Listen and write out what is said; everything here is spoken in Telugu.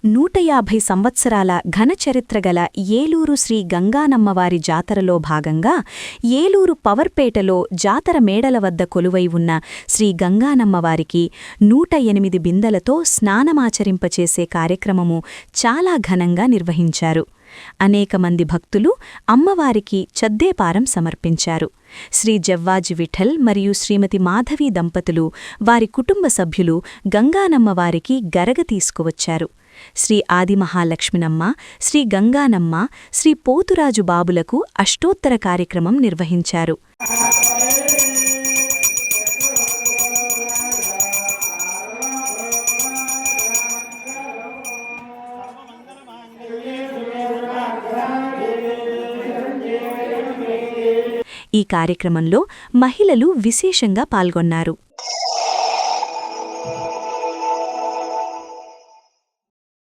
150 సంవత్సరాల ఘనచరిత్రగల ఏలూరు శ్రీ గంగానమ్మవారి జాతరలో భాగంగా ఏలూరు పవర్పేటలో జాతర మేడల వద్ద కొలువై ఉన్న శ్రీ గంగానమ్మవారికి 108 బిందెలతో స్నానమాచరింపచేసే కార్యక్రమము చాలా ఘనంగా నిర్వహించారు. అనేక మంది భక్తులు అమ్మవారికి చద్దేపారం సమర్పించారు. శ్రీ జవ్వాజి విఠల్ మరియు శ్రీమతి మాధవి దంపతులు వారి కుటుంబ సభ్యులు గంగానమ్మవారికి గరగ తీసుకువచ్చారు. శ్రీ ఆదిమహాలక్ష్మినమ్మ, శ్రీ గంగానమ్మ, శ్రీ పోతురాజు బాబులకు అష్టోత్తర కార్యక్రమం నిర్వహించారు. ఈ కార్యక్రమంలో మహిళలు విశేషంగా పాల్గొన్నారు.